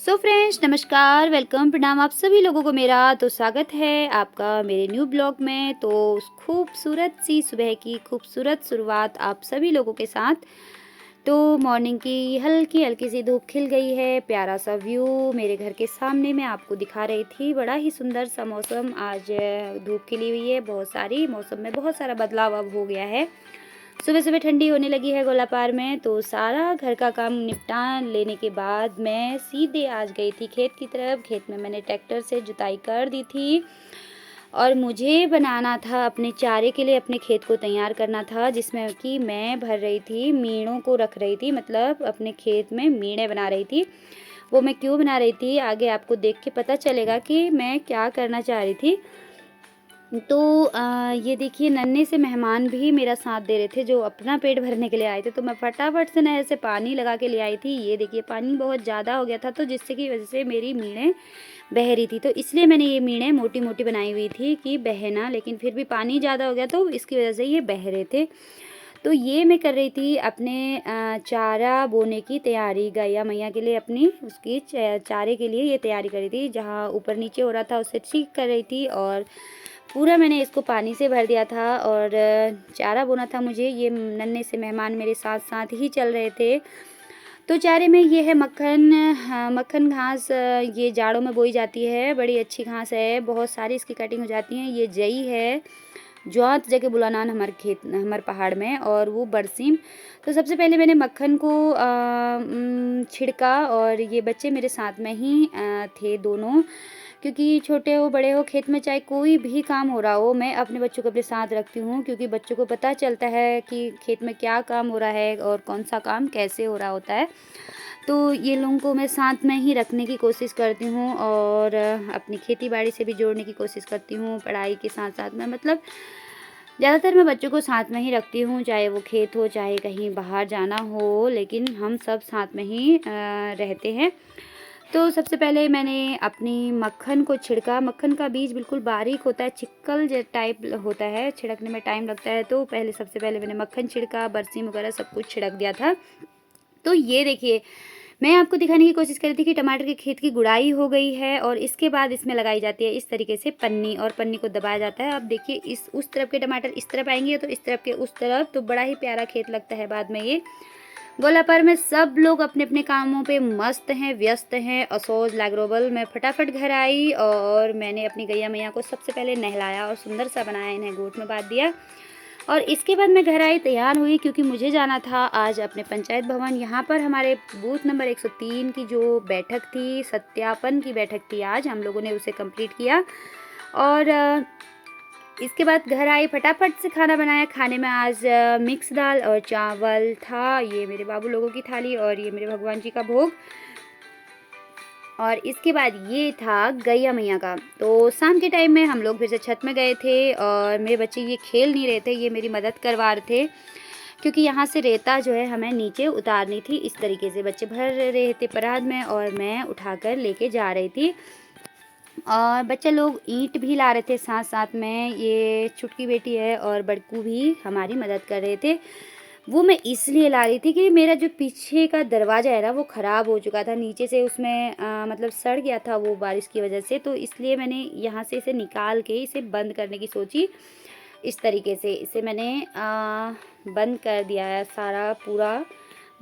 So friends, नमस्कार, welcome, प्रणाम आप सभी लोगों को मेरा तो स्वागत है आपका मेरे न्यू ब्लॉग में। तो खूबसूरत सी सुबह की खूबसूरत शुरुआत आप सभी लोगों के साथ। तो मॉर्निंग की हल्की हल्की सी धूप खिल गई है, प्यारा सा व्यू मेरे घर के सामने मैं आपको दिखा रही थी। बड़ा ही सुंदर सा मौसम, आज धूप खिली हुई है बहुत सारी, मौसम में बहुत सारा बदलाव अब हो गया है। सुबह सुबह ठंडी होने लगी है गोलापार में। तो सारा घर का काम निपटा लेने के बाद मैं सीधे आज गई थी खेत की तरफ। खेत में मैंने ट्रैक्टर से जुताई कर दी थी और मुझे बनाना था अपने चारे के लिए, अपने खेत को तैयार करना था, जिसमें कि मैं भर रही थी, मीणों को रख रही थी, मतलब अपने खेत में मीणें बना रही थी। वो मैं क्यों बना रही थी आगे आपको देख के पता चलेगा कि मैं क्या करना चाह रही थी। तो ये देखिए, नन्हे से मेहमान भी मेरा साथ दे रहे थे जो अपना पेट भरने के लिए आए थे। तो मैं फटाफट से नहर से पानी लगा के ले आई थी। ये देखिए, पानी बहुत ज़्यादा हो गया था तो जिससे की वजह से मेरी मीणें बह रही थी। तो इसलिए मैंने ये मीणें मोटी मोटी बनाई हुई थी कि बहना, लेकिन फिर भी पानी ज़्यादा हो गया तो इसकी वजह से ये बह रहे थे। तो ये मैं कर रही थी अपने चारा बोने की तैयारी, गैया मैया के लिए अपनी उसकी चारे के लिए ये तैयारी कर रही थी। जहाँ ऊपर नीचे हो रहा था उसे ठीक कर रही थी और पूरा मैंने इसको पानी से भर दिया था और चारा बोना था मुझे। ये नन्हे से मेहमान मेरे साथ साथ ही चल रहे थे। तो चारे में ये है मक्खन, हाँ, मक्खन घास, ये जाड़ों में बोई जाती है, बड़ी अच्छी घास है, बहुत सारी इसकी कटिंग हो जाती है। ये जई है, ज्वात जगह बुलानान हमारे खेत हमारे पहाड़ में, और वो बरसीम। तो सबसे पहले मैंने मक्खन को छिड़का और ये बच्चे मेरे साथ में ही थे दोनों, क्योंकि छोटे हो बड़े हो खेत में चाहे कोई भी काम हो रहा हो, मैं अपने बच्चों को अपने साथ रखती हूँ, क्योंकि बच्चों को पता चलता है कि खेत में क्या काम हो रहा है और कौन सा काम कैसे हो रहा होता है। तो ये लोगों को मैं साथ में ही रखने की कोशिश करती हूँ और अपनी खेती बाड़ी से भी जोड़ने की कोशिश करती हूँ, पढ़ाई के साथ साथ में, मतलब ज़्यादातर मैं बच्चों को साथ में ही रखती हूँ, चाहे वो खेत हो चाहे कहीं बाहर जाना हो, लेकिन हम सब साथ में ही रहते हैं। तो सबसे पहले मैंने अपनी मक्खन को छिड़का। मक्खन का बीज बिल्कुल बारीक होता है, चिक्कल टाइप होता है, छिड़कने में टाइम लगता है। तो सबसे पहले मैंने मक्खन छिड़का, बरसीम वगैरह सब कुछ छिड़क दिया था। तो ये देखिए, मैं आपको दिखाने की कोशिश कर रही थी कि टमाटर के खेत की गुड़ाई हो गई है और इसके बाद इसमें लगाई जाती है इस तरीके से पन्नी, और पन्नी को दबाया जाता है। अब देखिए, इस उस तरफ के टमाटर इस तरफ आएंगे तो इस तरफ के उस तरफ, तो बड़ा ही प्यारा खेत लगता है बाद में। ये गोलापार में सब लोग अपने अपने कामों पे मस्त हैं, व्यस्त हैं। असोज लागरोबल मैं फटाफट घर आई और मैंने अपनी गैया मैया को सबसे पहले नहलाया और सुंदर सा बनाया, इन्हें गोद में बांध दिया। और इसके बाद मैं घर आई, तैयार हुई, क्योंकि मुझे जाना था आज अपने पंचायत भवन। यहाँ पर हमारे बूथ नंबर 103 की जो बैठक थी, सत्यापन की बैठक थी, आज हम लोगों ने उसे कंप्लीट किया। और इसके बाद घर आई, फटाफट से खाना बनाया। खाने में आज मिक्स दाल और चावल था। ये मेरे बाबू लोगों की थाली और ये मेरे भगवान जी का भोग। और इसके बाद ये था गैया मैया का। तो शाम के टाइम में हम लोग फिर से छत में गए थे और मेरे बच्चे ये खेल नहीं रहे थे, ये मेरी मदद करवा रहे थे, क्योंकि यहाँ से रेता जो है हमें नीचे उतारनी थी। इस तरीके से बच्चे भर रहे थे परात में और मैं उठाकर लेके जा रही थी। और बच्चे लोग ईंट भी ला रहे थे साथ साथ में। ये छुटकी बेटी है और बड़कू भी हमारी मदद कर रहे थे। वो मैं इसलिए ला रही थी कि मेरा जो पीछे का दरवाज़ा है ना, वो ख़राब हो चुका था नीचे से, उसमें मतलब सड़ गया था वो बारिश की वजह से। तो इसलिए मैंने यहाँ से इसे निकाल के इसे बंद करने की सोची। इस तरीके से इसे मैंने बंद कर दिया है, सारा पूरा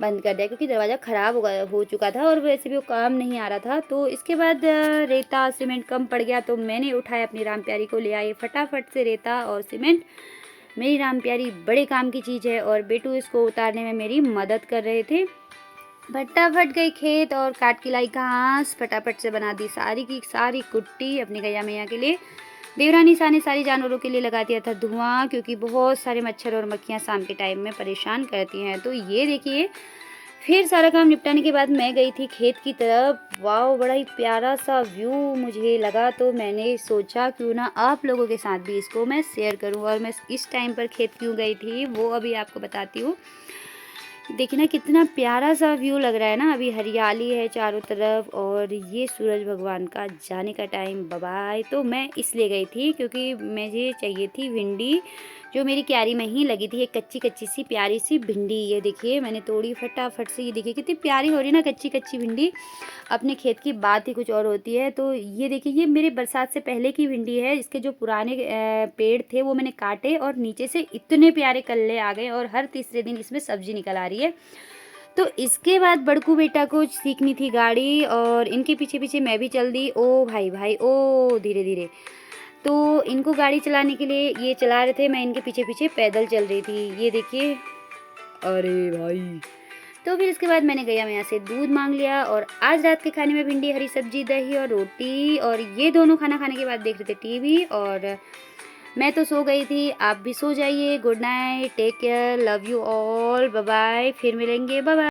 बंद कर दिया, क्योंकि दरवाज़ा ख़राब हो चुका था और वैसे भी वो काम नहीं आ रहा था। तो इसके बाद रेता सीमेंट कम पड़ गया तो मैंने उठाया, अपनी राम प्यारी को ले आई फटाफट से रेता और सीमेंट। मेरी राम प्यारी बड़े काम की चीज़ है और बेटू इसको उतारने में मेरी मदद कर रहे थे। फटाफट गई खेत और काट के लाई घास, फटाफट से बना दी सारी की सारी कुट्टी अपनी गैया मैया के लिए। देवरानी सा ने सारी जानवरों के लिए लगा दिया था धुआं, क्योंकि बहुत सारे मच्छर और मक्खियाँ शाम के टाइम में परेशान करती हैं। तो ये देखिए, फिर सारा काम निपटाने के बाद मैं गई थी खेत की तरफ। वाह, बड़ा ही प्यारा सा व्यू मुझे लगा, तो मैंने सोचा क्यों ना आप लोगों के साथ भी इसको मैं शेयर करूं। और मैं इस टाइम पर खेत क्यों गई थी वो अभी आपको बताती हूँ। देखिए ना, कितना प्यारा सा व्यू लग रहा है ना, अभी हरियाली है चारों तरफ और ये सूरज भगवान का जाने का टाइम बबाई। तो मैं इसलिए गई थी क्योंकि मुझे चाहिए थी भिंडी, जो मेरी क्यारी में ही लगी थी, एक कच्ची-कच्ची सी प्यारी सी भिंडी। ये देखिए मैंने तोड़ी फटाफट से। ये देखिए कितनी प्यारी हो रही है ना कच्ची-कच्ची भिंडी। अपने खेत की बात ही कुछ और होती है। तो ये देखिए ये मेरे बरसात से पहले की भिंडी है। इसके जो पुराने पेड़ थे वो मैंने काटे और नीचे से इतने प्यारे कल्ले आ गए और हर तीसरे दिन इसमें सब्ज़ी निकल आ रही है। तो इसके बाद बड़कू बेटा को सीखनी थी गाड़ी और इनके पीछे-पीछे मैं भी चल दी। ओ भाई भाई ओ धीरे-धीरे। तो इनको गाड़ी चलाने के लिए ये चला रहे थे, मैं इनके पीछे-पीछे पैदल चल रही थी। ये देखिए, अरे भाई! तो फिर इसके बाद मैंने गया यहाँ से दूध माँग लिया और आज रात के खाने में भिंडी, हरी सब्जी, दही और रोटी। और ये दोनों खाना खाने के बाद देख रहे थे टीवी और मैं तो सो गई थी। आप भी सो जाइए। Good night, take care, love you all, bye bye. फिर मिलेंगे, बाय बाय।